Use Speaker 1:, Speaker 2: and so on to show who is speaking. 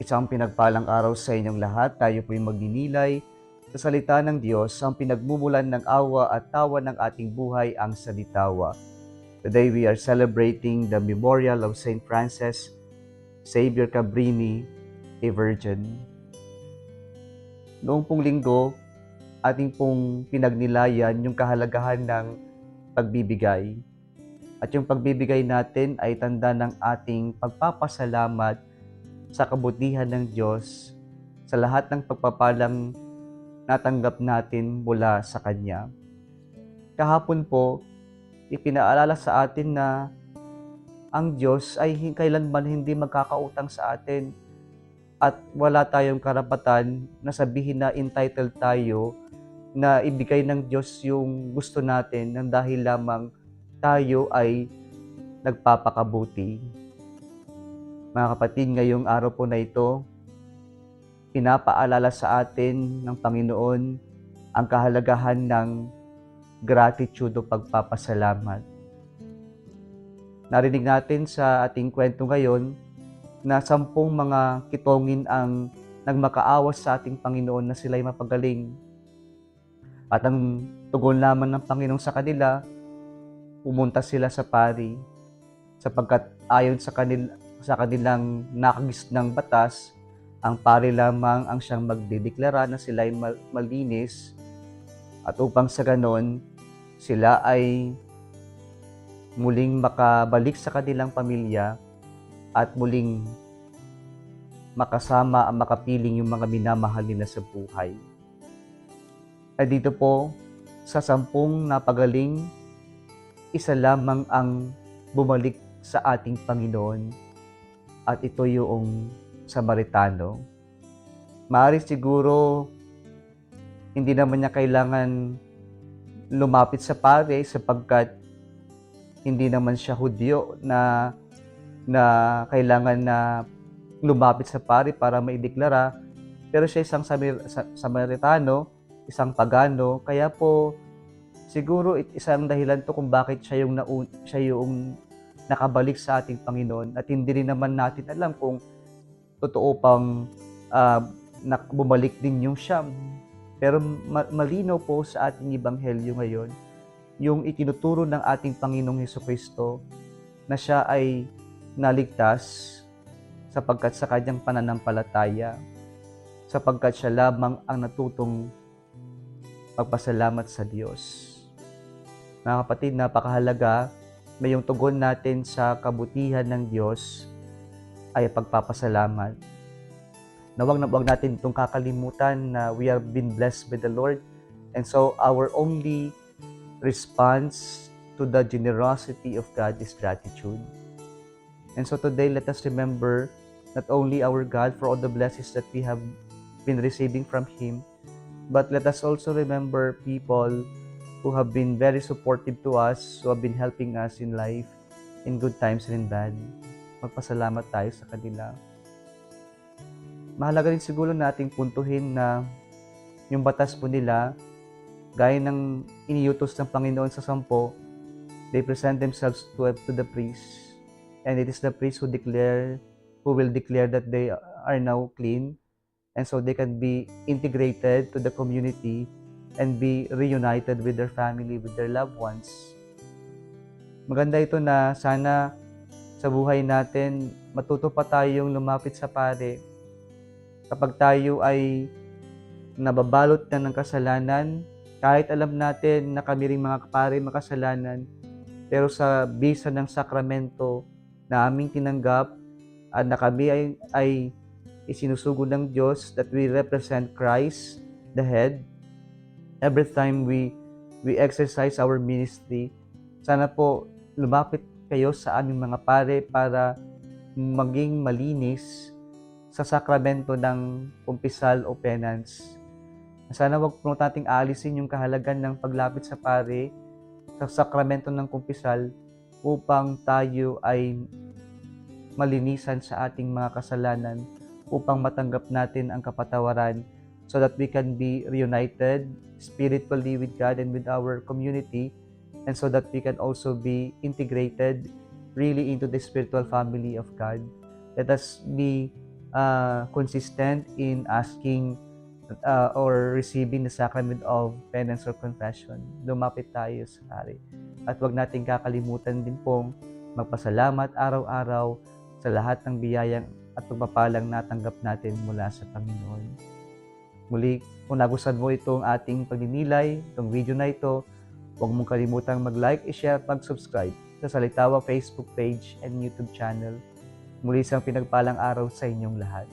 Speaker 1: Isang pinagpalang araw sa inyong lahat. Tayo po'y magninilay sa salita ng Diyos, ang pinagmumulan ng awa at tawa ng ating buhay, ang salitawa. Today we are celebrating the memorial of Saint Frances Xavier Cabrini, a Virgin. Noong pong linggo, ating pong pinagnilayan yung kahalagahan ng pagbibigay. At yung pagbibigay natin ay tanda ng ating pagpapasalamat sa kabutihan ng Diyos sa lahat ng pagpapalang natanggap natin mula sa Kanya. Kahapon po, ipinaalala sa atin na ang Diyos ay kailanman hindi magkakautang sa atin at wala tayong karapatan na sabihin na entitled tayo na ibigay ng Diyos yung gusto natin nang dahil lamang tayo ay nagpapakabuti. Mga kapatid, ngayong araw po na ito, pinapaalala sa atin ng Panginoon ang kahalagahan ng gratitude o pagpapasalamat. Narinig natin sa ating kwento ngayon na 10 mga kitongin ang nagmakaawas sa ating Panginoon na sila'y mapagaling. At ang tugon lamang ng Panginoon sa kanila, pumunta sila sa pari sapagkat ayon sa kanilang nakagisnang batas, ang pari lamang ang siyang magdideklara na sila'y malinis at upang sa ganon, sila ay muling makabalik sa kanilang pamilya at muling makasama ang makapiling yung mga minamahal nila sa buhay. At dito po, sa 10 napagaling, isa lamang ang bumalik sa ating Panginoon at ito yung Samaritano. Maaari siguro hindi naman niya kailangan lumapit sa pare sapagkat hindi naman siya Hudyo na kailangan na lumapit sa pare para maideklara, pero siya isang Samaritano, isang pagano, kaya po siguro isang dahilan to kung bakit siya yung nakabalik sa ating Panginoon at hindi rin naman natin alam kung totoo pang bumalik din yung siyam. Pero malinaw po sa ating ebanghelyo ngayon yung itinuturo ng ating Panginoong Hesukristo na siya ay naligtas sapagkat sa kanyang pananampalataya, sapagkat siya lamang ang natutong magpasalamat sa Diyos. Mga kapatid, napakahalaga na yung tugon natin sa kabutihan ng Diyos ay pagpapasalamat. Na wag natin itong kakalimutan na we are been blessed by the Lord, and so our only response to the generosity of God is gratitude. And so today, let us remember not only our God for all the blessings that we have been receiving from Him, but let us also remember people who have been very supportive to us, who have been helping us in life, in good times and in bad. Magpasalamat tayo sa kanila. Mahalaga rin siguro nating puntuhin na yung batas po nila, gaya ng iniutos ng Panginoon sa 10, they present themselves to the priest. And it is the priest who will declare that they are now clean. And so they can be integrated to the community and be reunited with their family, with their loved ones. Maganda ito na sana sa buhay natin, matuto pa tayong lumapit sa pare. Kapag tayo ay nababalot na ng kasalanan, kahit alam natin na kami ring mga kapare makasalanan, pero sa bisa ng sakramento na aming tinanggap at na kami ay isinusugo ng Diyos that we represent Christ, the head, every time we exercise our ministry, sana po lumapit kayo sa aming mga pare para maging malinis sa sakramento ng kumpisal o penance. Sana wag po nating aalisin yung kahalagan ng paglapit sa pare sa sakramento ng kumpisal upang tayo ay malinisan sa ating mga kasalanan, upang matanggap natin ang kapatawaran so that we can be reunited spiritually with God and with our community, and so that we can also be integrated really into the spiritual family of God. Let us be consistent in asking or receiving the sacrament of penance or confession, lumapit tayo sa hari. At huwag natin kakalimutan din pong magpasalamat araw-araw sa lahat ng biyayang at pagpapalang natanggap natin mula sa Panginoon. Muli, kung nagustuhan mo itong ating pagninilay, itong video na ito, huwag mong kalimutang mag-like, i-share at mag-subscribe sa Salitawa Facebook page and YouTube channel. Muli isang pinagpalang araw sa inyong lahat.